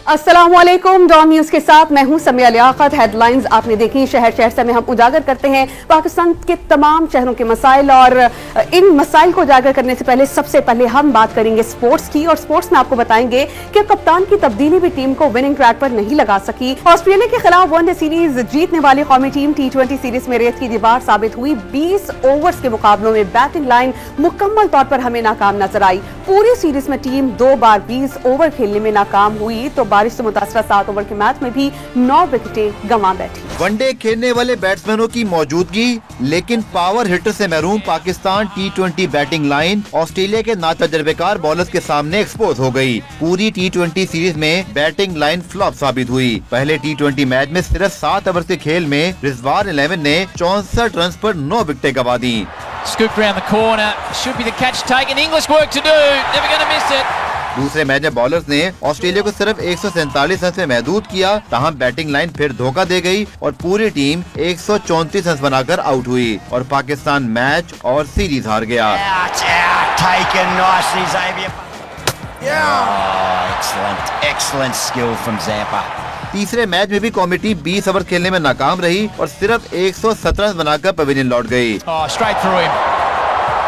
अस्सलामुअलैकुम। Don news के साथ मैं हूं समिया लियाकत। हेडलाइंस आपने देखी। शहर शहर से में हम उजागर करते हैं पाकिस्तान के तमाम शहरों के मसाइल, और इन मसाइल को उजागर करने से पहले सबसे पहले हम बात करेंगे स्पोर्ट्स की। और स्पोर्ट्स में आपको बताएंगे कि कप्तान की तब्दीली भी टीम को विनिंग ट्रैक पर नहीं लगा सकी। ऑस्ट्रेलिया के खिलाफ वनडे सीरीज जीतने वाली कौमी टीम T20 सीरीज में रेत की दीवार साबित हुई। 20 ओवर्स के मुकाबलों में बैटिंग लाइन मुकम्मल तौर पर हमें नाकाम नजर आई। पूरी सीरीज में टीम 2 बार 20 ओवर खेलने में नाकाम हुई, तो बारिश से मुतासरा 7 ओवर के मैच में भी 9 विकेटें गंवा बैठी। वनडे खेलने वाले बैट्समैनों की मौजूदगी, लेकिन पावर हिटर से महरूम Pakistan T20 batting line Australia के नातजुर्बेकार बॉलर्स के सामने एक्सपोज हो गई। पूरी T20 सीरीज में बैटिंग लाइन फ्लॉप साबित हुई। पहले T20 मैच में सिर्फ 7 ओवर के खेल में रिजवान 11 ने 64 रन पर 9 विकेटें गंवा दी। Scooped round the corner, should be the catch taken. English work to do, never going to miss it. दूसरे मैच में बॉलर्स ने ऑस्ट्रेलिया को सिर्फ 147 रन से महदूद किया, तहम बैटिंग लाइन फिर धोखा दे गई और पूरी टीम 134 रन बनाकर आउट हुई और पाकिस्तान मैच और सीरीज हार गया। Excellent skill from Zampa. तीसरे मैच में भी कौमी टीम 20 ओवर खेलने में नाकाम रही और सिर्फ 117 रन बनाकर पवेलियन लौट गई। Straight through him.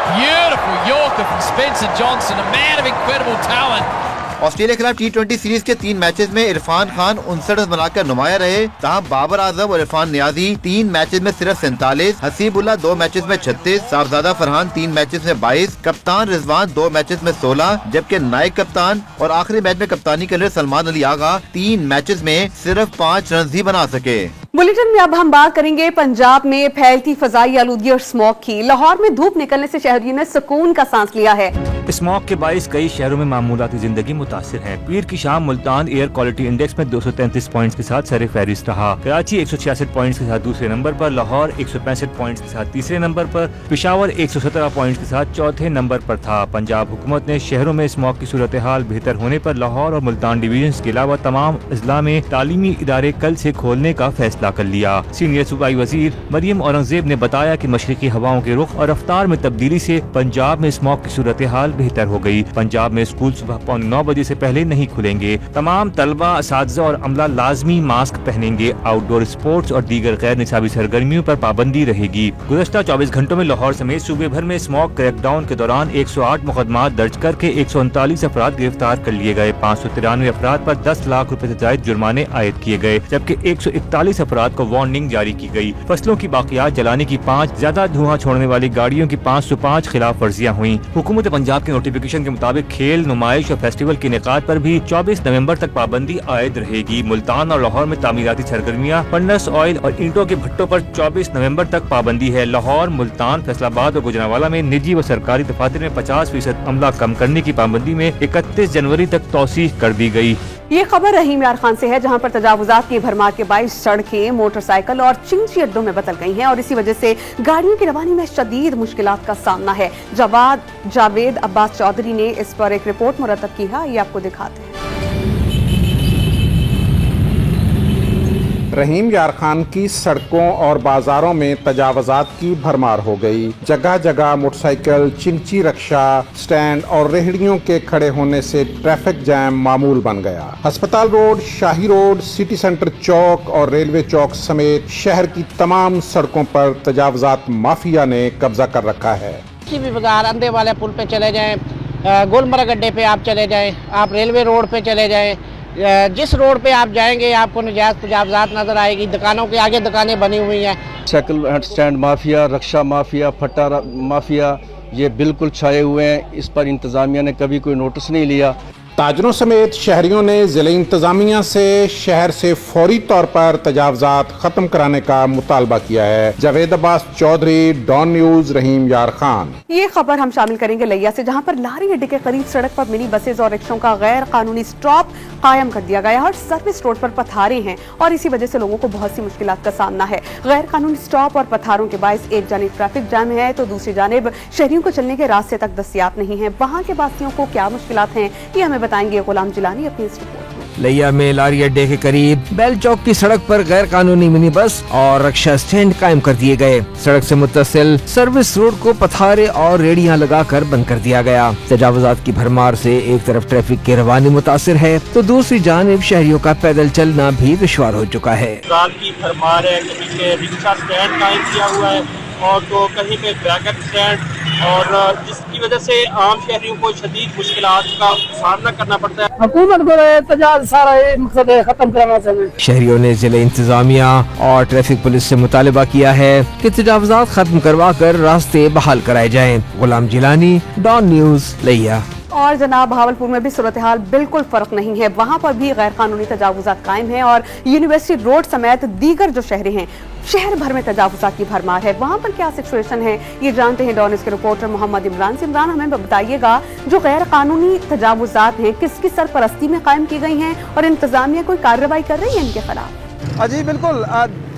Beautiful Yorker from Spencer Johnson, a man of incredible talent. Australia के खिलाफ T20 सीरीज के 3 मैचेस में इरफान खान 59 रन बनाकर नुमाया रहे, तहाँ बाबर आजम और इरफान नियाजी 3 मैचेस में सिर्फ 47, हसीबुल्ला 2 मैचेस में 36, साहबजादा फरहान 3 मैचेस में 22, कप्तान रिजवान 2 मैचेस में 16, जबकि नायब कप्तान और आखिरी मैच में कप्तानी के लिए सलमान अली आगा 3 मैचेस में सिर्फ 5 रन ही बना सके। बुलेटिन में अब हम बात करेंगे पंजाब में फैलती फजाई आलूगी और स्मॉग की। लाहौर में धूप निकलने से शहरियों ने सुकून का सांस लिया है। स्मॉग के बाइस कई शहरों में मामूलाती जिंदगी मुतासिर है। पीर की शाम मुल्तान एयर क्वालिटी इंडेक्स में 233 पॉइंट्स के साथ सर फहरिस्त रहा। कराची 166 पॉइंट्स के साथ दूसरे नंबर पर, लाहौर 165 पॉइंट्स के साथ तीसरे नंबर पर, पिशावर 117 पॉइंट्स के साथ चौथे नंबर पर था। पंजाब हुकूमत ने शहरों में स्मॉग की सूरत हाल बेहतर होने पर लाहौर और मुल्तान डिवीजन के अलावा तमाम अजला में तालीमी इदारे कल से खोलने का फैसला कर लिया। सीनियर सूबाई वजीर मरियम औरंगजेब ने बताया कि मशरकी हवाओं के रुख और रफ्तार में तब्दीली से पंजाब में स्मॉग की सूरत हाल बेहतर हो गई। पंजाब में स्कूल सुबह 9 बजे से पहले नहीं खुलेंगे। तमाम तलबा, असातिज़ा और अमला लाजमी मास्क पहनेंगे। आउटडोर स्पोर्ट्स और दीगर गैर निसाबी सरगर्मियों पर पाबंदी रहेगी। गुज़श्ता 24 घंटों में लाहौर समेत सूबे भर में स्मॉग क्रैकडाउन के दौरान 108 मुकदमात दर्ज करके 139 अफराद गिरफ्तार कर लिए गए। 593 अफराद पर 10 लाख रुपए से जायद जुर्माने आयद किए गए, जबकि 141 अफराद को वार्निंग जारी की गई। फसलों की बाकियात जलाने की 5, ज्यादा धुआं छोड़ने वाली गाड़ियों की 505 खिलाफ वर्जियां हुई। हुकूमत पंजाब के नोटिफिकेशन के मुताबिक खेल, नुमाइश और फेस्टिवल के इनेकाद पर भी 24 नवंबर तक पाबंदी आयद रहेगी। मुल्तान और लाहौर में तामीराती सरगर्मियां, फर्नेस ऑयल और ईंटों के भट्टों पर 24 नवंबर तक पाबंदी है। लाहौर, मुल्तान, फैसलाबाद और गुजरांवाला में निजी व सरकारी दफातर में 50% अमला कम करने की पाबंदी में 31 जनवरी तक तौसीह कर दी गई। ये खबर रहीम यार खान से है, जहां पर तजावुजात की भरमार के बाइस सड़कें, मोटरसाइकिल और चिंची अड्डों में बदल गई हैं और इसी वजह से गाड़ियों की रवानी में शदीद मुश्किलात का सामना है। जावेद अब्बास चौधरी ने इस पर एक रिपोर्ट मुरतब की है, ये आपको दिखाते हैं। रहीम यार खान की सड़कों और बाजारों में तजावजात की भरमार हो गई। जगह जगह मोटरसाइकिल, चिंची रक्षा स्टैंड और रेहड़ियों के खड़े होने से ट्रैफिक जैम मामूल बन गया। अस्पताल रोड, शाही रोड, सिटी सेंटर चौक और रेलवे चौक समेत शहर की तमाम सड़कों पर तजावजात माफिया ने कब्जा कर रखा है। किसी भी बाजार अंधे वाले पुल पे चले जाएं, गुलमर्ग अड्डे पे आप चले जाएं, आप रेलवे रोड पे चले जाएं, जिस रोड पे आप जाएंगे आपको नजायज तजावजात नजर आएगी। दुकानों के आगे दुकानें बनी हुई हैं। साइकिल स्टैंड माफिया, रक्षा माफिया, फट्टा माफिया ये बिल्कुल छाए हुए हैं। इस पर इंतजामिया ने कभी कोई नोटिस नहीं लिया। ताजरों समेत शहरियों ने जिले इंतजामिया से शहर से फौरी तौर पर तजावजात खत्म कराने का मुतालबा किया है। जावेद अब्बास चौधरी, डॉन न्यूज, रहीम यार खान। ये खबर हम शामिल करेंगे लिया से, जहां पर लारी अड्डे के करीब सड़क पर मिनी बसेज और रिक्शों का गैर कानूनी स्टॉप कायम कर दिया गया है और सर्विस रोड पर पथारे हैं और इसी वजह से लोगों को बहुत सी मुश्किलात का सामना है। गैर कानूनी स्टॉप और पथारों के बायस एक जानिब ट्रैफिक जाम है तो दूसरी जानिब शहरियों को चलने के रास्ते तक दस्तयाब नहीं है। वहाँ के वासियों को क्या मुश्किलात हैं, ये हमें बताएंगे गुलाम जिलानी अपनी इस रिपोर्ट में। लिया में लारी अड्डे के करीब बेल चौक की सड़क पर गैर कानूनी मिनी बस और रक्षा स्टैंड कायम कर दिए गए। सड़क से मुत्तसिल सर्विस रोड को पथारे और रेडियां लगाकर बंद कर दिया गया। तजावुजात की भरमार से एक तरफ ट्रैफिक की रवानी मुतासिर है तो दूसरी जानिब शहरियों का पैदल चलना भी दुश्वार हो चुका है। रात की भरमार है, कहीं पे रिक्शा स्टैंड कायम किया हुआ है और तो कहीं पे ड्रैगन स्टैंड, और जिसकी वजह से आम शहरियों को शदीद मुश्किलात का सामना करना पड़ता है। हुकूमत को तजावुज़ सारा मकसद है खत्म कराना चाहिए। शहरियों ने जिले इंतजामिया और ट्रैफिक पुलिस से मुतालबा किया है कि तजावुजात खत्म करवा कर रास्ते बहाल कराए जाएं। गुलाम जिलानी, डॉन न्यूज, लिया। और जनाब भावलपुर में भी सूरत हाल बिल्कुल फर्क नहीं है। वहाँ पर भी गैर कानूनी तजावुजात कायम हैं और यूनिवर्सिटी रोड समेत दीगर जो शहरें हैं शहर भर में तजावुजात की भरमार है। वहाँ पर क्या सिचुएशन है ये जानते हैं डॉन न्यूज़ के रिपोर्टर मोहम्मद इमरान से। इमरान, हमें बताइएगा जो गैर कानूनी तजावुजात हैं किसकी सरपरस्ती में कायम की गई हैं और इंतजामिया कोई कार्रवाई कर रही है इनके खिलाफ? जी बिल्कुल,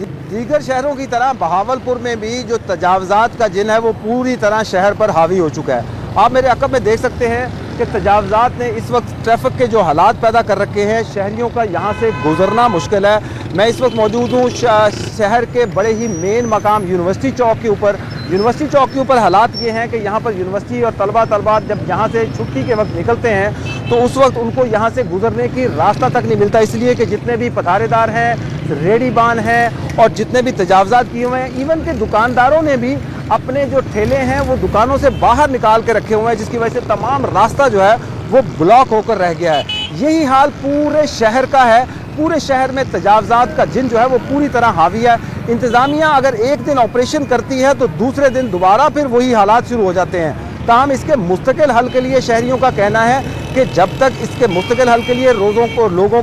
दीगर शहरों की तरह बहावलपुर में भी जो तजावुजात का जिन है वो पूरी तरह शहर पर हावी हो चुका है। आप मेरे अक़ब में देख सकते हैं कि तजावुजात ने इस वक्त ट्रैफिक के जो हालात पैदा कर रखे हैं, शहरियों का यहाँ से गुजरना मुश्किल है। मैं इस वक्त मौजूद हूँ शहर के बड़े ही मेन मकाम यूनिवर्सिटी चौक के ऊपर। यूनिवर्सिटी चौक के ऊपर हालात ये हैं कि यहाँ पर यूनिवर्सिटी और तलबा जब यहाँ से छुट्टी के वक्त निकलते हैं तो उस वक्त उनको यहाँ से गुजरने की रास्ता तक नहीं मिलता, इसलिए कि जितने भी पथारेदार हैं, रेडीबान हैं और जितने भी तजावुजात किए हुए हैं, इवन के दुकानदारों ने भी अपने जो ठेले हैं वो दुकानों से बाहर निकाल के रखे हुए हैं, जिसकी वजह से तमाम रास्ता जो है वो ब्लॉक होकर रह गया है। यही हाल पूरे शहर का है। पूरे शहर में तजावुजात का जिन जो है वो पूरी तरह हावी है। इंतज़ामिया अगर एक दिन ऑपरेशन करती है तो दूसरे दिन दोबारा फिर वही हालात शुरू हो जाते हैं। ताहम इसके मुस्तकिल हल के लिए शहरियों का कहना है कि जब तक इसके मुस्तकिल हल के लिए लोगों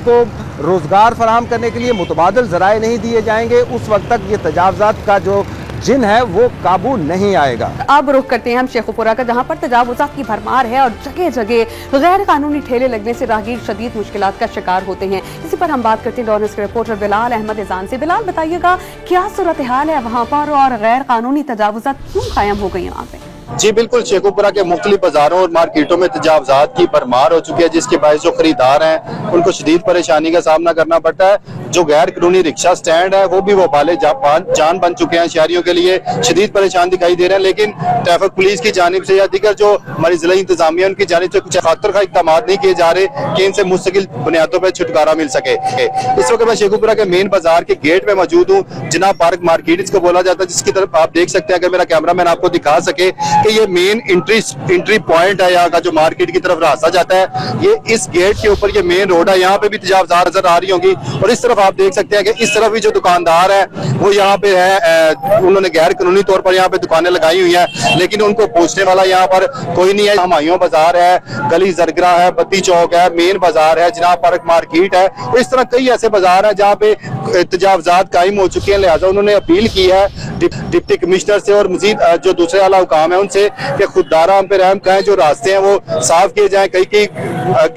को रोज़गार फराहम करने के लिए मुतबादिल ज़राए नहीं दिए जाएंगे, उस वक्त तक ये तजावुजात का जो जिन है वो काबू नहीं आएगा। अब रुख करते हैं हम शेखुपुरा का, जहां पर तजावुजात की भरमार है और जगह जगह गैर कानूनी ठेले लगने से राहगीर शदीद मुश्किलात का शिकार होते हैं। इसी पर हम बात करते हैं डॉन न्यूज़ के रिपोर्टर बिलाल अहमद इज़ान से। बिलाल, बताइएगा क्या सूरत हाल है वहाँ पर और गैर कानूनी तजावुजात क्यों कायम हो गई वहाँ पे? जी बिल्कुल, शेखुपुरा के मुख्तलिफ बाजारों और मार्केटों में तजावुजात की भरमार हो चुकी है, जिसके बायस जो खरीदार हैं उनको शदीद परेशानी का सामना करना पड़ता है। जो गैर कानूनी रिक्शा स्टैंड है वो भी वबाले जान बन चुके हैं, शहरियों के लिए शदीद परेशान दिखाई दे रहे हैं। लेकिन ट्रैफिक पुलिस की जानिब से या दीगर जो हमारी जिला इंतजामिया उनकी जानिब से कुछ खातर का इकदाम नहीं किए जा रहे कि इनसे मुस्तकिल बुनियादों पर छुटकारा मिल सके। इस वक्त मैं शेखुपुरा के मेन बाजार के गेट पे मौजूद हूँ, जिना पार्क मार्केट इसको बोला जाता है, जिसकी तरफ आप देख सकते हैं, अगर मेरा कैमरामैन आपको दिखा सके कि ये मेन एंट्री पॉइंट है यहाँ का, जो मार्केट की तरफ रास्ता जाता है। ये इस गेट के ऊपर ये मेन रोड है, यहाँ पे भी तजावुजात नजर आ रही होंगी। और इस तरफ आप देख सकते हैं कि इस तरफ भी जो दुकानदार है वो यहाँ पे है, उन्होंने गैर कानूनी तौर पर यहाँ पे दुकानें लगाई हुई हैं, लेकिन उनको पूछने वाला यहाँ पर कोई नहीं है। हमायूं बाजार है, गली जरगरा है, बत्ती चौक है, मेन बाजार है, जनाब पार्क मार्केट है। और इस तरह कई ऐसे बाजार हैं जहाँ पे तजावुजात कायम हो चुके हैं। लिहाजा उन्होंने अपील की है डिप्टी कमिश्नर से और मजीद जो दूसरे आला हुकाम है उनसे कि खुददारा हम पे रहम करें, जो रास्ते हैं वो साफ किए जाएं। कई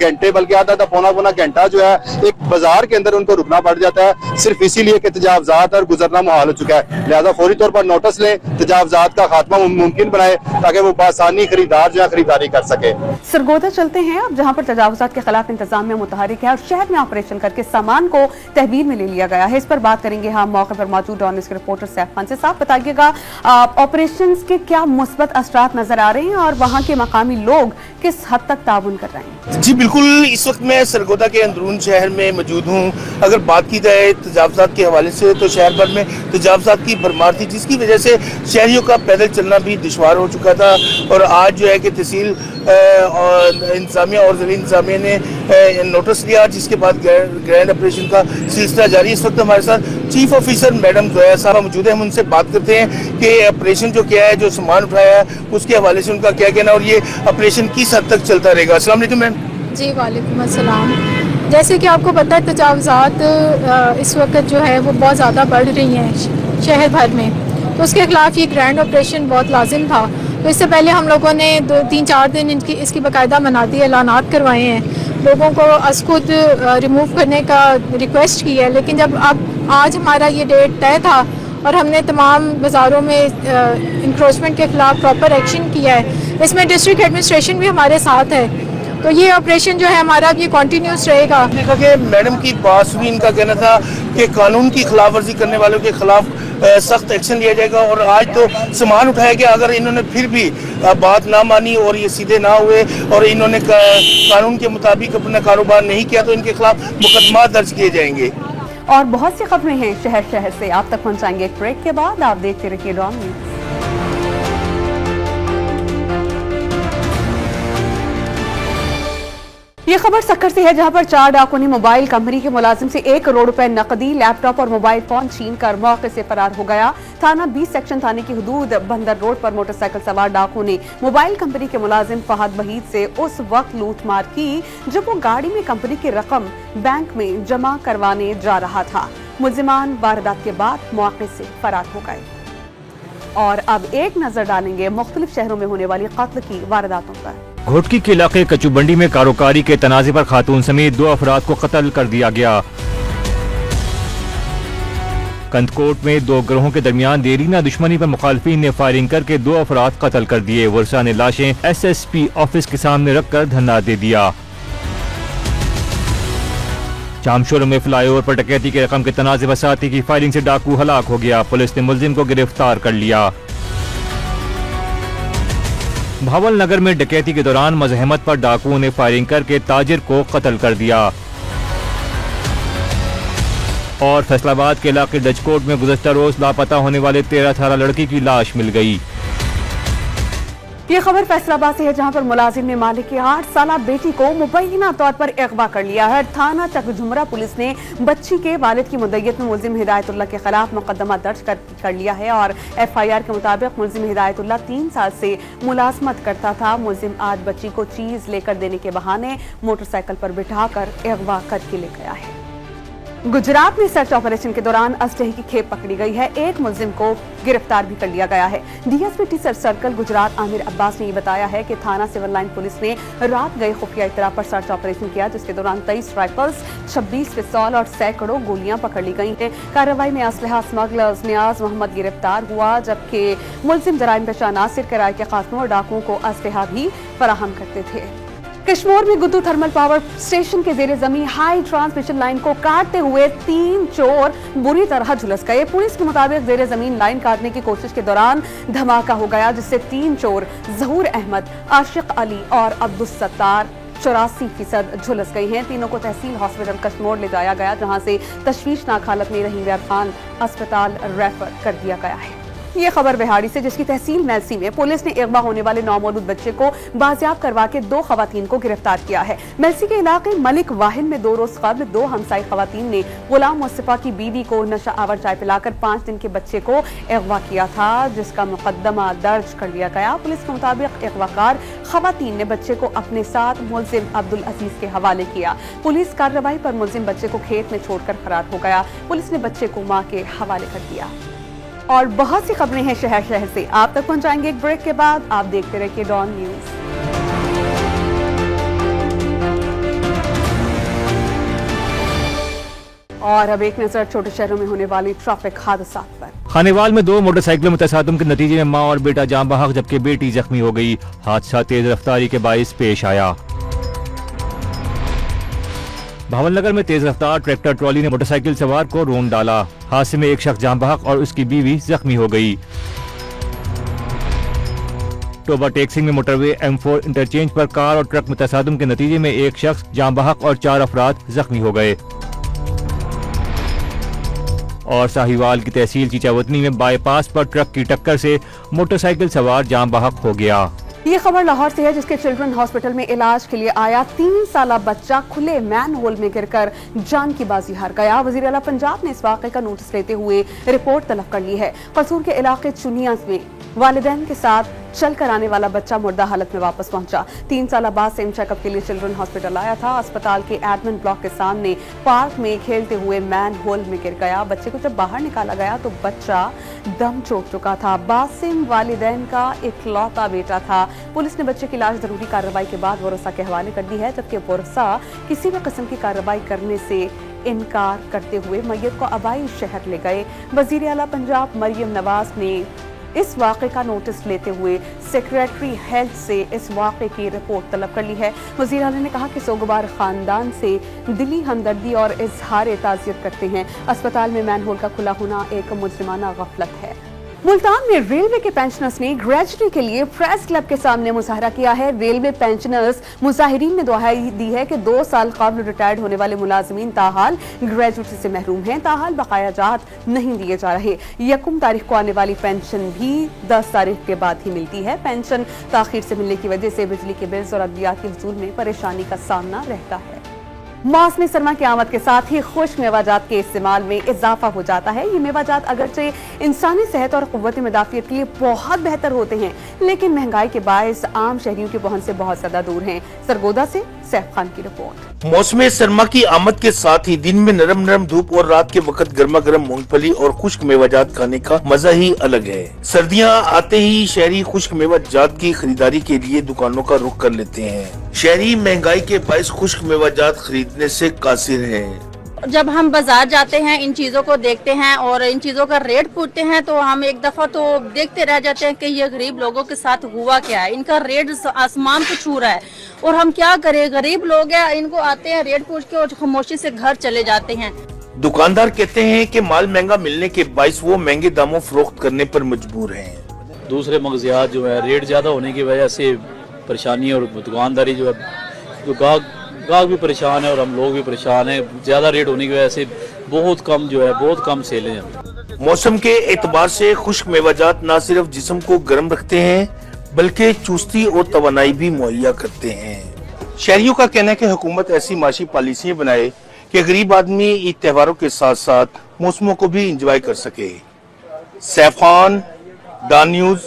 घंटे बल्कि आधा पौना घंटा जो है एक बाजार के अंदर उनको रुकना पड़ जाता है, सिर्फ इसीलिए कि तजावुजात और गुजरना मुहाल हो चुका है। लिहाजा फौरी तौर पर नोटिस लें, तजावुजात का खात्मा मुमकिन बनाए ताकि वो आसानी खरीदार जो है खरीदारी कर सके। सरगोदा चलते हैं अब, जहाँ पर तजावुजात के खिलाफ इंतजामिया मुतहरिक है और शहर में ऑपरेशन करके सामान को तहवील में ले लिया गया है। इस पर बात करेंगे हम मौके पर मौजूद डॉन न्यूज़ के रिपोर्टर सैफ खान से। साफ बताइएगा ऑपरेशन के क्या मुस्बत असरात नजर आ रहे हैं और वहाँ के मकामी लोग किस हद तक ताउन कर रहे हैं? जी बिल्कुल, इस वक्त मैं सरगोदा के अंदरून शहर में मौजूद हूँ। अगर बात की जाए तजावुजात के हवाले से तो शहर भर में तजावुजात की भरमार थी, जिसकी वजह से शहरियों का पैदल चलना भी दुश्वार हो चुका था। और आज जो है कि तहसील इंतजामिया और जिला इंतजामिया ने नोटिस लिया, जिसके बाद ग्रैंड ऑपरेशन का सिलसिला जारी। इस वक्त हमारे साथ चीफ ऑफिसर मैडम जोया साहब मौजूद है, हम उनसे बात करते हैं कि ऑपरेशन जो किया है, जो सामान उठाया है, उसके हवाले से उनका क्या कहना और ये ऑपरेशन किस हद तक चलता रहेगा। अस्सलाम वालेकुम मैम। जी वालेकुम अस्सलाम। जैसे कि आपको पता है तजावुजात इस वक्त जो है वो बहुत ज़्यादा बढ़ रही हैं शहर भर में, तो उसके खिलाफ ये ग्रैंड ऑपरेशन बहुत लाजिम था। तो इससे पहले हम लोगों ने 2-3-4 दिन इसकी बाकायदा मनाती ऐलानात करवाए हैं, लोगों को असखुद रिमूव करने का रिक्वेस्ट की है। लेकिन जब अब आज हमारा ये डेट तय था और हमने तमाम बाज़ारों में इंक्रोचमेंट के खिलाफ प्रॉपर एक्शन किया है, इसमें डिस्ट्रिक्ट एडमिनिस्ट्रेशन भी हमारे साथ है तो ये ऑपरेशन जो है हमारा ये कंटिन्यूस रहेगा। देखा कि मैडम की बात सुनी, इनका कहना था कि कानून की खिलाफ वर्जी करने वालों के खिलाफ सख्त एक्शन लिया जाएगा, और आज तो सामान उठाया गया। अगर इन्होंने फिर भी बात ना मानी और ये सीधे ना हुए और इन्होंने कानून के मुताबिक अपना कारोबार नहीं किया तो इनके खिलाफ मुकदमा दर्ज किए जाएंगे। और बहुत सी खबरें हैं शहर शहर से, आप तक पहुंचाएंगे एक ब्रेक के बाद। आप देखते रहिए डॉन न्यूज़। ये खबर सक्कर से है, जहां पर 4 डाकुओं ने मोबाइल कंपनी के मुलाजिम से 1 करोड़ रुपए नकदी, लैपटॉप और मोबाइल फोन छीन कर मौके से फरार हो गया। थाना 20 सेक्शन थाने की हदूद बंदर रोड पर मोटरसाइकिल सवार डाकुओं ने मोबाइल कंपनी के मुलाजिम फहद वहीद से उस वक्त लूटमार की जब वो गाड़ी में कंपनी की रकम बैंक में जमा करवाने जा रहा था। मुलजिमान वारदात के बाद मौके से फरार हो गए। और अब एक नजर डालेंगे मुख्तलिफ शहरों में होने वाली कत्ल की वारदातों पर। घोटकी के इलाके कचूबंडी में कारोकारी के तनाज़े पर खातून समेत 2 अफराद को कत्ल कर दिया गया। कंदकोट में 2 गिरोहों के दरमियान देरीना दुश्मनी पर मुखालफिन ने फायरिंग करके 2 अफराद कत्ल कर दिए। वर्षा ने लाशें SSP ऑफिस के सामने रखकर धरना दे दिया। जामशोर में फ्लाईओवर पर डकैती के रकम के तनाज़े पर साथी की फायरिंग से डाकू हलाक हो गया। पुलिस ने मुलजिम को गिरफ्तार कर लिया। भावल नगर में डकैती के दौरान मजहमत पर डाकुओं ने फायरिंग करके ताजिर को कत्ल कर दिया। और फैसलाबाद के इलाके डचकोट में गुज़श्ता रोज लापता होने वाले 13-18 लड़की की लाश मिल गई। ये खबर फैसलाबाद से है, जहां पर मुलाजिम ने मालिक की 8 साला बेटी को मुबैना तौर पर अगवा कर लिया है। थाना चकझुमरा पुलिस ने बच्ची के वालिद की मुद्दईयत में मुलजिम हिदायतुल्लाह के खिलाफ मुकदमा दर्ज कर लिया है। और FIR के मुताबिक मुलजिम हिदायतुल्लाह 3 साल से मुलाजमत करता था। मुलजिम आज बच्ची को चीज लेकर देने के बहाने मोटरसाइकिल पर बिठाकर अगवा करके ले गया है। गुजरात में सर्च ऑपरेशन के दौरान असलहे की खेप पकड़ी गई है। एक मुलजिम को गिरफ्तार भी कर लिया गया है। DSP teacher circle Gujarat Aamir Abbas ने ये बताया है कि थाना सिविल लाइन पुलिस ने रात गए खुफिया इत्तला पर सर्च ऑपरेशन किया, जिसके दौरान 23 राइफल्स, 26 पिस्तौल और सैकड़ों गोलियां पकड़ ली गई हैं। कार्रवाई में असलहा स्मगलर नियाज मोहम्मद गिरफ्तार हुआ, जबकि मुलजिम जराइम पेशा नासिर किराए के कातलों और डाकुओं को असलहा भी फराहम करते थे। कश्मीर में गुद्दू थर्मल पावर स्टेशन के जेर जमीन हाई ट्रांसमिशन लाइन को काटते हुए 3 चोर बुरी तरह झुलस गए। पुलिस के मुताबिक जेर जमीन लाइन काटने की कोशिश के दौरान धमाका हो गया, जिससे 3 चोर जहूर अहमद, आशिक अली और अब्दुल सत्तार 84% झुलस गई हैं। तीनों को तहसील हॉस्पिटल कश्मीर ले जाया गया, जहां से तशवीशनाक हालत में रहीम यार खान अस्पताल रेफर कर दिया गया है। ये खबर बिहाड़ी से, जिसकी तहसील मेलसी में पुलिस ने अगवा होने वाले नौमौलूद बच्चे को बाजियाब करवा के 2 खवातीन को गिरफ्तार किया है। मेलसी के इलाके मलिक वाहिन में 2 रोज कबल 2 हमसाई खवातीन ने गुलाम मुस्तफा की बीवी को नशा आवर चाय पिलाकर 5 दिन के बच्चे को अगवा किया था, जिसका मुकदमा दर्ज कर लिया गया। पुलिस के मुताबिक अगवाकार खवातीन ने बच्चे को अपने साथ मुलजिम अब्दुल अजीज के हवाले किया। पुलिस कार्रवाई पर मुलजिम बच्चे को खेत में छोड़कर फरार हो गया। पुलिस ने बच्चे को मां के हवाले कर दिया। और बहुत सी खबरें हैं शहर शहर से, आप तक पहुंचाएंगे एक ब्रेक के बाद। आप देखते रहिए डॉन न्यूज़। और अब एक नजर छोटे शहरों में होने वाली ट्रैफिक हादसा पर। खानेवाल में 2 मोटरसाइकिलों में तसादुम के नतीजे में मां और बेटा जान बहक, जबकि बेटी जख्मी हो गई। हादसा तेज रफ्तारी के बाइस पेश आया। भावलनगर में तेज रफ्तार ट्रैक्टर ट्रॉली ने मोटरसाइकिल सवार को रोंद डाला। हादसे में एक शख्स जान बहक और उसकी बीवी जख्मी हो गई। टोबा टेक्सिंग में मोटरवे M4 इंटरचेंज पर कार और ट्रक में तसादुम के नतीजे में एक शख्स जान बहक और 4 अफराद जख्मी हो गए। और साहिवाल की तहसील चीचावतनी में बाईपास पर ट्रक की टक्कर से मोटरसाइकिल सवार जान बहक हो गया। ये खबर लाहौर से है, जिसके चिल्ड्रन हॉस्पिटल में इलाज के लिए आया 3 साला बच्चा खुले मैन होल में गिरकर जान की बाजी हार गया। वज़ीर आला पंजाब ने इस वाक़े का नोटिस लेते हुए रिपोर्ट तलब कर ली है। कसूर के इलाके चुनिया में वालिदैन के साथ चल कर आने वाला बच्चा मुर्दा हालत में वापस पहुंचा। 3 साल बाद सेम चेकअप के लिए चिल्ड्रन हॉस्पिटल आया था। अस्पताल के एडमिन ब्लॉक के सामने पार्क में खेलते हुए मैन होल में गिर गया। बच्चे को जब बाहर निकाला गया तो बच्चा दम चोक चुका था। बासिम वालिदैन का इकलौता बेटा था। पुलिस ने बच्चे की लाश जरूरी कार्रवाई के बाद वरसा के हवाले कर दी है, जबकि वरसा किसी भी किस्म की कार्रवाई करने से इनकार करते हुए मैयत को आबाई शहर ले गए। वजीर आला पंजाब मरियम नवाज ने इस वाक़े का नोटिस लेते हुए सेक्रेटरी हेल्थ से इस वाक़े की रिपोर्ट तलब कर ली है। वज़ीर आला ने कहा कि सोगवार ख़ानदान से दिली हमदर्दी और इजहार ताज़ियत करते हैं। अस्पताल में मैनहोल का खुला होना एक मुजरिमाना गफलत है। मुल्तान में रेलवे के पेंशनर्स ने ग्रेजुटी के लिए प्रेस क्लब के सामने मुजाहरा किया है। रेलवे पेंशनर्स मुजाहिरीन ने दुहाई दी है कि 2 साल कबल रिटायर्ड होने वाले मुलाजिमीन ताहाल ग्रेजुटी से महरूम हैं, ताहाल बकाया जात नहीं दिए जा रहे। 1 तारीख को आने वाली पेंशन भी 10 तारीख के बाद ही मिलती है। पेंशन ताखीर से मिलने की वजह से बिजली के बिल्स और अद्वियात के हुसूल में परेशानी का सामना रहता है। मौसमी सरमा की आमद के साथ ही खुश्क मेवाजात के इस्तेमाल में इजाफा हो जाता है। ये मेवाजात अगरचे इंसानी सेहत और क़ुव्वत मुदाफ़ियत के लिए बहुत बेहतर होते हैं, लेकिन महंगाई के बायस आम शहरियों के पहुंच से बहुत ज़्यादा दूर हैं। सरगोदा से सैफ खान की रिपोर्ट। मौसम सरमा की आमद के साथ ही दिन में नरम नरम धूप और रात के वक्त गर्मा गर्म मूंगफली और खुश्क मेवाजात खाने का मजा ही अलग है। सर्दियां आते ही शहरी खुश्क मेवाजात की खरीदारी के लिए दुकानों का रुख कर लेते हैं। शहरी महंगाई के बायस खुश्क मेवाजात खरीदने से कासिर हैं। जब हम बाजार जाते हैं, इन चीज़ों को देखते हैं और इन चीज़ों का रेट पूछते हैं तो हम एक दफ़ा तो देखते रह जाते हैं कि ये गरीब लोगों के साथ हुआ क्या है। इनका रेट आसमान को छू रहा है और हम क्या करें, गरीब लोग हैं, इनको आते हैं रेट पूछ के और खामोशी से घर चले जाते हैं। दुकानदार कहते हैं कि माल महंगा मिलने के बायस वो महंगे दामों फरोख्त करने पर मजबूर हैं। दूसरे मगजियात जो है रेट ज़्यादा होने की वजह से परेशानी और दुकानदारी जो है, जो गाहक भी परेशान है और हम लोग भी परेशान हैं। ज़्यादा रेट होने की वजह से बहुत कम सेलें हैं। मौसम के एतबार से खुश्क मेवाजात न सिर्फ जिस्म को गर्म रखते हैं बल्कि चुस्ती और तवानाई भी मुहैया करते हैं। शहरियों का कहना है कि हुकूमत ऐसी माशी पॉलिसियां बनाए कि गरीब आदमी ईद त्योहारों के साथ साथ मौसमों को भी इंजॉय कर सके। Saif Khan, Dawn News,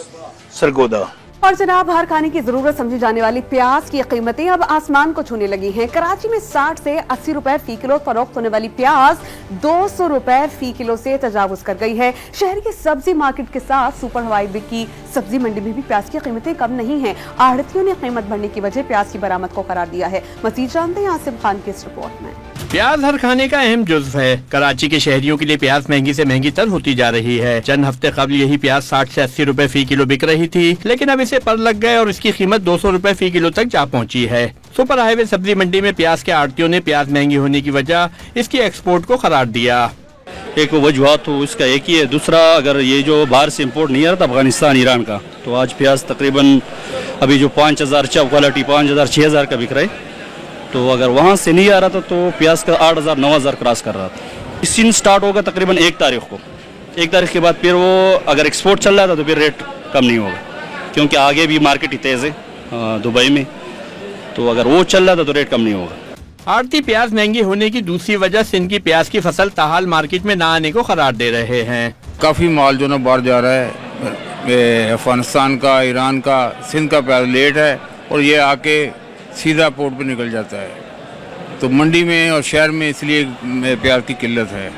Sargodha. और जनाब, हर खाने की जरूरत समझी जाने वाली प्याज की कीमतें अब आसमान को छूने लगी हैं। कराची में 60 से 80 रुपए फी किलो फरोख्त होने वाली प्याज 200 रुपए फी किलो से तजावुज कर गई है। शहर के सब्जी मार्केट के साथ सुपर हवाई बिग की सब्जी मंडी में भी प्याज की कीमतें कम नहीं हैं। आढ़तियों ने कीमत बढ़ने की वजह प्याज की बरामद को करार दिया है। मजीद जानते हैं आसिम खान की इस रिपोर्ट में। प्याज हर खाने का अहम जुज़्व है। कराची के शहरियों के लिए प्याज महंगी से महंगी तर होती जा रही है। चंद हफ्ते कबल यही प्याज 60 से 80 रुपए फी किलो बिक रही थी, लेकिन अब इसे पर लग गए और इसकी कीमत 200 रुपए फी किलो तक जा पहुंची है। सुपर हाईवे सब्जी मंडी में प्याज के आड़तियों ने प्याज महंगी होने की वजह इसकी एक्सपोर्ट को करार दिया। एक वजूहत तो इसका एक ही है, दूसरा अगर ये जो बाहर से इम्पोर्ट नहीं आ रहा था अफगानिस्तान ईरान का, तो आज प्याज तकरीबन अभी जो 5000 क्वालिटी 5000 6000 का बिक रहा है, तो अगर वहाँ से नहीं आ रहा था तो प्याज का 8000 9000 क्रॉस कर रहा था। इस सीन स्टार्ट होगा तकरीबन 1 तारीख को। 1 तारीख के बाद फिर वो अगर एक्सपोर्ट चल रहा था तो फिर रेट कम नहीं होगा, क्योंकि आगे भी मार्केट ही तेज़ है दुबई में, तो अगर वो चल रहा था तो रेट कम नहीं होगा। आड़ती प्याज महंगी होने की दूसरी वजह सिंध की प्याज की फसल ताहाल मार्केट में न आने को करार दे रहे हैं। काफ़ी माल जो ना बाहर जा रहा है, अफगानिस्तान का, ईरान का, सिंध का प्याज लेट है और ये आके सीधा पोर्ट पे निकल जाता है, तो मंडी में और शहर में इसलिए प्याज की किल्लत है।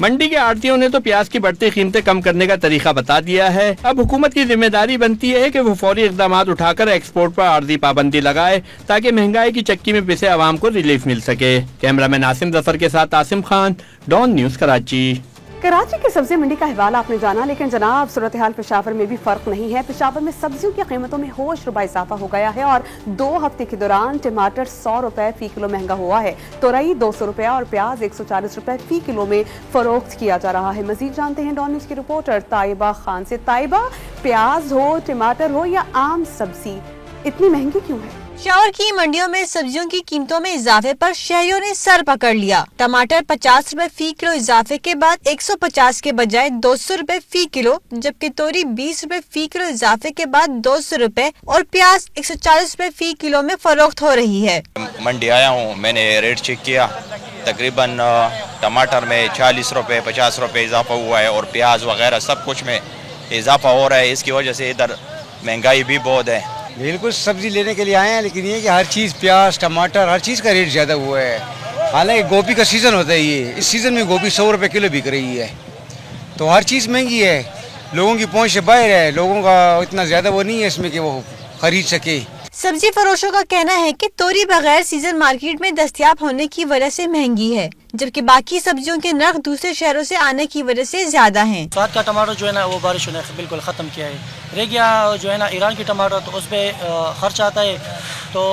मंडी के आड़तियों ने तो प्याज की बढ़ती कीमतें कम करने का तरीका बता दिया है। अब हुकूमत की जिम्मेदारी बनती है कि वो फौरी इकदाम उठाकर एक्सपोर्ट पर आर्जी पाबंदी लगाए ताकि महंगाई की चक्की में पिसे आवाम को रिलीफ मिल सके। कैमरामैन आसिम जफर के साथ आसिम खान, डॉन न्यूज़, कराची। कराची की सब्जी मंडी का हवाला आपने जाना, लेकिन जनाब सूरत हाल पेशावर में भी फर्क नहीं है। पेशावर में सब्जियों की कीमतों में होश रुबा इजाफा हो गया है और 2 हफ्ते के दौरान टमाटर 100 रुपए फी किलो महंगा हुआ है। तोरई 200 रुपए और प्याज 140 रुपए फी किलो में फरोख्त किया जा रहा है। मजीद जानते हैं डॉन न्यूज़ की रिपोर्टर ताइबा खान से। ताइबा, प्याज हो, टमाटर हो या आम सब्जी, इतनी महंगी क्यों है? शहर की मंडियों में सब्जियों की कीमतों में इजाफे पर शहरियों ने सर पकड़ लिया। टमाटर 50 रुपए फी किलो इजाफे के बाद 150 के बजाय 200 रुपए फी किलो, जबकि तोरी 20 रुपए फी किलो इजाफे के बाद 200 रुपए और प्याज 140 रुपए फी किलो में फरोख्त हो रही है। मंडी आया हूँ, मैंने रेट चेक किया, तकरीबन टमाटर में 40 रुपए 50 रुपए इजाफा हुआ है और प्याज वगैरह सब कुछ में इजाफा हो रहा है। इसकी वजह से इधर महंगाई भी बहुत है। बिल्कुल सब्जी लेने के लिए आए हैं, लेकिन ये कि हर चीज़ प्याज टमाटर हर चीज़ का रेट ज़्यादा हुआ है। हालांकि गोभी का सीज़न होता है, ये इस सीज़न में गोभी 100 रुपये किलो बिक रही है, तो हर चीज़ महंगी है। लोगों की पहुंच से बाहर है, लोगों का इतना ज़्यादा वो नहीं है इसमें कि वो खरीद सके। सब्जी फरोशों का कहना है कि तोरी बगैर सीजन मार्केट में दस्तयाब होने की वजह से महंगी है, जबकि बाकी सब्जियों के नर्ख दूसरे शहरों से आने की वजह से ज्यादा हैं। स्वाद का टमाटर जो है ना वो बारिश ने बिल्कुल ख़त्म किया है। रह गया जो है ना ईरान की टमाटर, तो उस पर खर्च आता है तो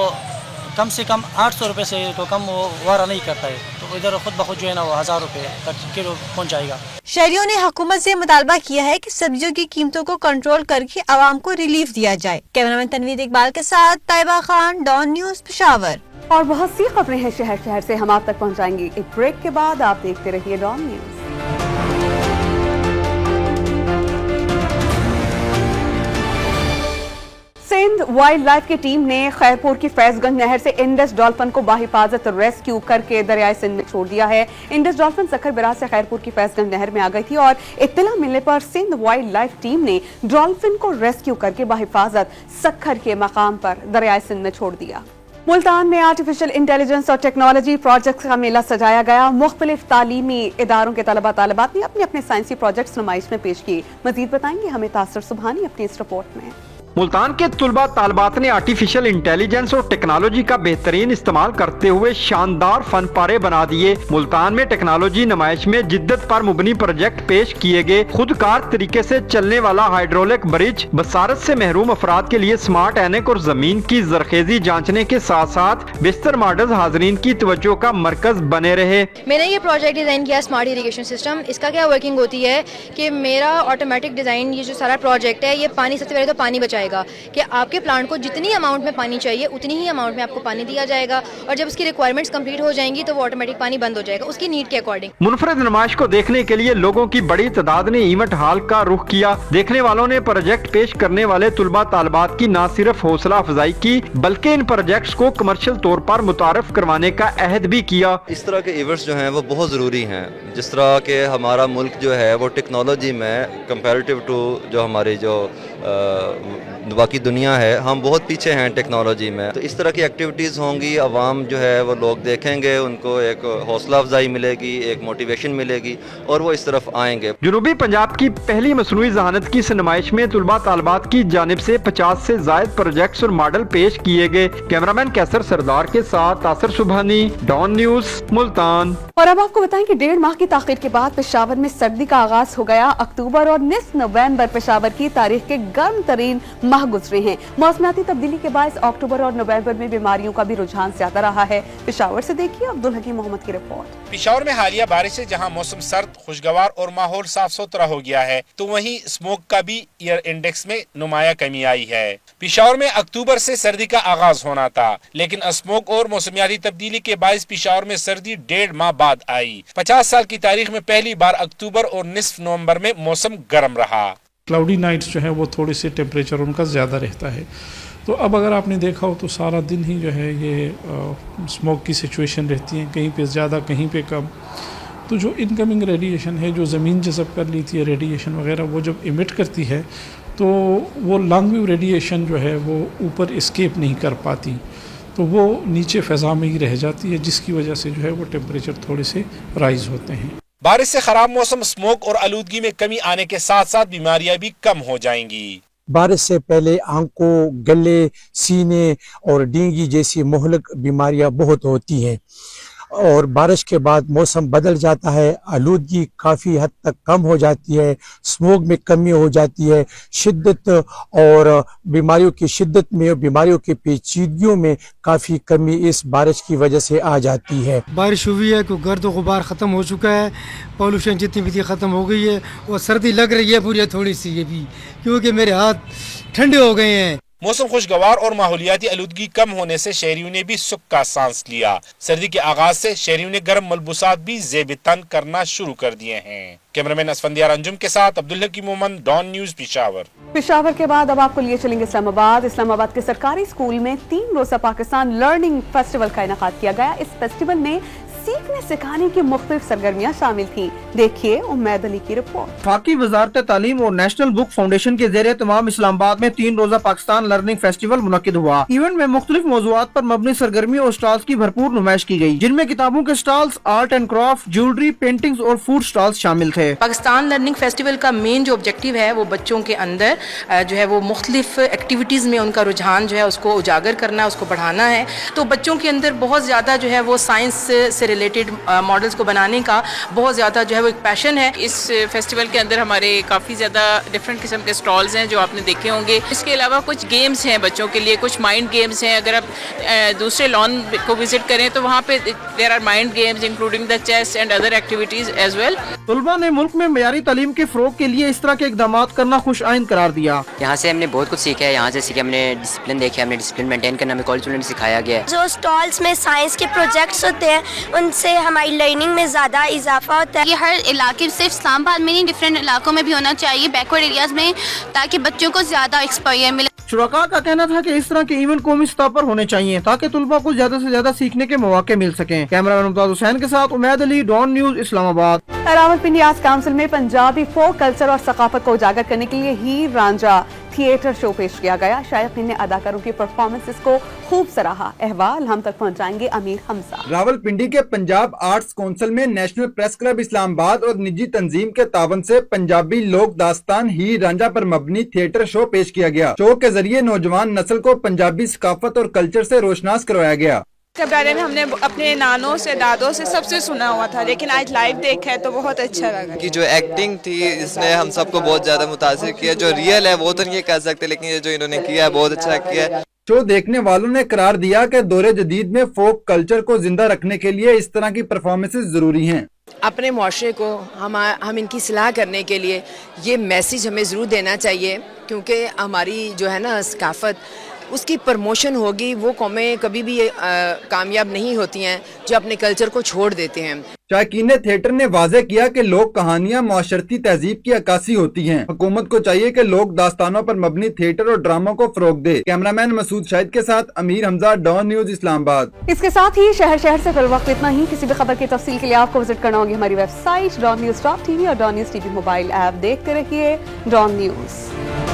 कम से कम 800 रुपये से तो कम वो वारा नहीं करता है, तो इधर खुद ब खुद जो है ना वो 1000 रुपये तक किलो पहुँच जाएगा। शहरियों ने हुकूमत से मुतालबा किया है कि सब्जियों की कीमतों को कंट्रोल करके आवाम को रिलीफ दिया जाए। कैमरामैन तनवीर इकबाल के साथ ताइबा खान, डॉन न्यूज़, पेशावर। और बहुत सी खबरें हैं शहर शहर से, हम आप तक पहुंचाएंगे एक ब्रेक के बाद। आप देखते रहिए Dawn News. Sindh wildlife की टीम ने खैरपुर की फैजगंज नहर से इंडस डॉल्फिन को बाहिफाजत रेस्क्यू करके दरियाए सिंध में छोड़ दिया है। इंडस डॉल्फिन सखर बिराज से खैरपुर की फैजगंज नहर में आ गई थी और इत्तला मिलने पर सिंध वाइल्ड लाइफ टीम ने डॉल्फिन को रेस्क्यू करके बाहिफाजत सखर के मकाम पर दरियाए सिंध में छोड़ दिया। मुल्तान में आर्टिफिशियल इंटेलिजेंस और टेक्नोलॉजी प्रोजेक्ट्स का मेला सजाया गया। मुख्तलिफ तालीमी इदारों के तलबा तालिबात ने अपने अपने साइंसी प्रोजेक्ट्स नुमाइश में पेश किए। मजीद बताएंगे हमें तासर सुबहानी अपनी इस रिपोर्ट में। मुल्तान के तुलबा तालबात ने आर्टिफिशियल इंटेलिजेंस और टेक्नोलॉजी का बेहतरीन इस्तेमाल करते हुए शानदार फन पारे बना दिए। मुल्तान में टेक्नोलॉजी नुमाइश में जिद्दत पर मुबनी प्रोजेक्ट पेश किए गए। खुदकार तरीके से चलने वाला हाइड्रोलिक ब्रिज, बसारत से महरूम अफराद के लिए स्मार्ट ऐनक और जमीन की जरखेजी जांचने के साथ साथ बेहतर मॉडल हाजरीन की तवज्जो का मरकज बने रहे। मैंने ये प्रोजेक्ट डिजाइन किया स्मार्ट इरिगेशन सिस्टम। इसका क्या वर्किंग होती है कि मेरा ऑटोमेटिक डिजाइन, ये जो सारा प्रोजेक्ट है, ये पानी, सबसे पहले तो पानी बचाएगा कि आपके प्लांट को जितनी अमाउंट में पानी चाहिए उतनी ही अमाउंट में आपको पानी दिया जाएगा, और जब उसकी रिक्वायरमेंट्स कंप्लीट हो जाएंगी तो वो ऑटोमेटिक पानी बंद हो जाएगा उसकी नीड के अकॉर्डिंग। मुनफरद नुमाइश को देखने के लिए लोगों की बड़ी तादाद ने इवेंट हॉल का रुख किया। देखने वालों ने प्रोजेक्ट पेश करने वाले तुलबा तालिबात की न सिर्फ हौसला अफजाई की बल्कि इन प्रोजेक्ट्स को कमर्शियल तौर पर मुतारफ करवाने का अहद भी किया। इस तरह के इवेंट्स जो हैं वो बहुत ज़रूरी हैं। जिस तरह के हमारा मुल्क जो है वो टेक्नोलॉजी में कंपैरेटिव टू जो हमारी जो बाकी दुनिया है, हम बहुत पीछे हैं टेक्नोलॉजी में। तो इस तरह की एक्टिविटीज़ होंगी, आवाम जो है वो लोग देखेंगे, उनको एक हौसला अफजाई मिलेगी, एक मोटिवेशन मिलेगी और वो इस तरफ आएंगे। जनूबी पंजाब की पहली मसनूई जहानत की इस नुमाइश में तुलबा तालिबात की जानिब से 50 से जायद प्रोजेक्ट्स और मॉडल पेश किए गए। कैमरामैन कैसर सरदार के साथ तासर सुबहानी, डॉन न्यूज़, मुल्तान। और अब आपको बताएं कि 1.5 माह की ताखीर के बाद पेशावर में सर्दी का आगाज हो गया। अक्टूबर और निस्फ नवंबर पेशावर की तारीख के गर्म तरीन माह गुजरे हैं। मौसमियाती तब्दीली के बायस अक्टूबर और नवंबर में बीमारियों का भी रुझान ज्यादा रहा है। पेशावर से देखिए अब्दुल हकीम मोहम्मद की रिपोर्ट। पेशावर में हालिया बारिश से जहां मौसम सर्द, खुशगवार और माहौल साफ सुथरा हो गया है, तो वहीं स्मोक का भी ईयर इंडेक्स में नुमाया कमी आई है। पेशावर में अक्टूबर से सर्दी का आगाज होना था, लेकिन स्मोक और मौसमियाती तब्दीली के बायस पेशावर में सर्दी 1.5 माह बाद आई। 50 साल की तारीख में पहली बार अक्टूबर और निस्फ नवंबर में मौसम गर्म रहा। क्लाउडी नाइट्स जो है वो थोड़ी सी टेम्परेचर उनका ज़्यादा रहता है। तो अब अगर आपने देखा हो तो सारा दिन ही जो है ये स्मोक की सिचुएशन रहती है, कहीं पे ज़्यादा कहीं पे कम। तो जो इनकमिंग रेडिएशन है, जो ज़मीन जज़ब कर लेती है रेडिएशन वगैरह, वो जब इमिट करती है तो वो लॉन्ग वेव रेडिएशन जो है वो ऊपर एस्केप नहीं कर पाती, तो वो नीचे फ़ज़ा में ही रह जाती है, जिसकी वजह से जो है वो टेम्परेचर थोड़े से राइज होते हैं। बारिश से खराब मौसम, स्मोक और आलूदगी में कमी आने के साथ साथ बीमारियां भी कम हो जाएंगी। बारिश से पहले आंखों, गले, सीने और डेंगू जैसी मुहलक बीमारियां बहुत होती हैं, और बारिश के बाद मौसम बदल जाता है, आलूदगी काफ़ी हद तक कम हो जाती है, स्मोक में कमी हो जाती है, शिद्दत और बीमारियों की शिद्दत में और बीमारियों की पेचीदगियों में काफ़ी कमी इस बारिश की वजह से आ जाती है। बारिश हुई है, क्योंकि गर्द गुबार ख़त्म हो चुका है, पॉल्यूशन जितनी भी थी ख़त्म हो गई है, और सर्दी लग रही है पूरी थोड़ी सी ये भी, क्योंकि मेरे हाथ ठंडे हो गए हैं। मौसम खुशगवार और माहौलियाती आलूदगी कम होने से शहरियों ने भी सुख का सांस लिया। सर्दी के आगाज से शहरियों ने गर्म मलबूसात भी ज़ेब तन करना शुरू कर दिए हैं। कैमरामैन असफंदियार अंजुम के साथ अब्दुल हकीम मोहम्मद, डॉन न्यूज़, पेशावर। पेशावर के बाद अब आपको लिए चलेंगे इस्लामाबाद। इस्लामाबाद के सरकारी स्कूल में 3 रोज़ा पाकिस्तान लर्निंग फेस्टिवल का इनेकाद किया गया। इस फेस्टिवल में सीखने सिखाने की मुख्तलिफ सरगर्मियाँ शामिल थी। देखिए उम्मेद अली की रिपोर्ट। वफाकी वजारत तालीम और नेशनल बुक फाउंडेशन के ज़ेरे तमाम इस्लामाबाद में 3 रोज़ा पाकिस्तान लर्निंग फेस्टिवल मुनक्किद हुआ। इवेंट में मुख्तलिफ मौज़ूआत पर मबनी सरगर्मियों और स्टॉल्स की भरपूर नुमाइश की गई, जिनमें किताबों के stalls, art and craft, jewellery, paintings और फूड स्टॉल्स शामिल थे। पाकिस्तान लर्निंग फेस्टिवल का मेन जो ऑब्जेक्टिव है वो बच्चों के अंदर जो है वो मुख्तलिफ एक्टिविटीज़ में उनका रुझान जो है उसको उजागर करना, उसको बढ़ाना है। तो बच्चों के अंदर बहुत ज़्यादा जो है वो साइंस से ریلیٹڈ ماڈلس کو بنانے کا بہت زیادہ جو ہے وہ ایک پیشن ہے. اس فیسٹیول کے اندر ہمارے کافی زیادہ ڈفرینٹ قسم کے اسٹالز ہیں جو آپ نے دیکھے ہوں گے. اس کے علاوہ کچھ گیمز ہیں بچوں کے لیے, کچھ مائنڈ گیمز ہیں. اگر آپ دوسرے لان کو وزٹ کریں تو وہاں پہ there are mind games including the chess and other activities as well. طلباء نے ملک میں معیاری تعلیم کے فروغ کے لیے اس طرح کے اقدامات کرنا خوش آئند قرار دیا. یہاں سے ہم نے بہت کچھ سیکھا ہے. یہاں سے سیکھا ہم نے ڈسپلن دیکھا, ہم نے ڈسپلن مینٹین کرنا ہمیں کالج میں سکھایا گیا ہے. جو اسٹالز میں سائنس کے پروجیکٹس ہوتے ہیں ان سے ہماری لرننگ میں زیادہ اضافہ ہوتا ہے. یہ ہر علاقے صرف اسلام آباد میں نہیں, ڈفرینٹ علاقوں میں بھی ہونا چاہیے, بیکورڈ ایریاز میں, تاکہ بچوں کو زیادہ ایکسپوئر ملے. شرکاء کا کہنا تھا کہ اس طرح کے ایونٹ قومی سطح پر ہونے چاہیے تاکہ طلباء کو زیادہ سے زیادہ سیکھنے کے مواقع مل سکیں. کیمرہ مین ممتاز حسین کے ساتھ امید علی, ڈان نیوز, اسلام آباد. راولپنڈی آرٹس کونسل میں پنجابی فوک کلچر اور ثقافت کو اجاگر کرنے کے لیے ہیر رانجھا تھیٹر شو پیش کیا گیا. شائقین نے اداکاروں کی پرفارمنسز کو خوب سراہا. احوال ہم تک پہنچائیں گے امیر حمزہ. راولپنڈی کے پنجاب آرٹس کونسل میں نیشنل پریس کلب اسلام آباد اور نجی تنظیم کے تعاون سے پنجابی لوک داستان ہیر رانجھا پر مبنی تھیٹر شو پیش کیا گیا. شو کے ذریعے نوجوان نسل کو پنجابی ثقافت اور کلچر سے روشناس کروایا گیا. کے بارے میں ہم نے اپنے نانوں سے, دادوں سے, سب سے سنا ہوا تھا, لیکن آج لائیو دیکھا ہے تو بہت اچھا لگا. کہ جو ایکٹنگ تھی اس نے ہم سب کو بہت زیادہ متاثر کیا. جو ریئل ہے وہ تو نہیں کہہ سکتے, لیکن یہ جو انہوں نے کیا ہے بہت اچھا کیا ہے. شو دیکھنے والوں نے قرار دیا کہ دور جدید میں فوک کلچر کو زندہ رکھنے کے لیے اس طرح کی پرفارمنسز ضروری ہیں. اپنے معاشرے کو ہم ان کی اصلاح کرنے کے لیے یہ میسیج ہمیں ضرور دینا چاہیے, کیونکہ ہماری جو ہے نا ثقافت, اس کی پرموشن ہوگی. وہ قومیں کبھی بھی کامیاب نہیں ہوتی ہیں جو اپنے کلچر کو چھوڑ دیتے ہیں. شائقین تھیٹر نے واضح کیا کہ لوک کہانیاں معاشرتی تہذیب کی عکاسی ہوتی ہیں. حکومت کو چاہیے کہ لوک داستانوں پر مبنی تھیٹر اور ڈراموں کو فروغ دے. کیمرہ مین مسعود شاہد کے ساتھ امیر حمزہ, ڈان نیوز, اسلام آباد. اس کے ساتھ ہی شہر سے فی الوقت اتنا ہی. کسی بھی خبر کی تفصیل کے لیے آپ کو وزٹ کرنا ہوگی ہماری website Dawn news top T V اور Dawn news T V mobile app. دیکھتے رہیے ڈان نیوز.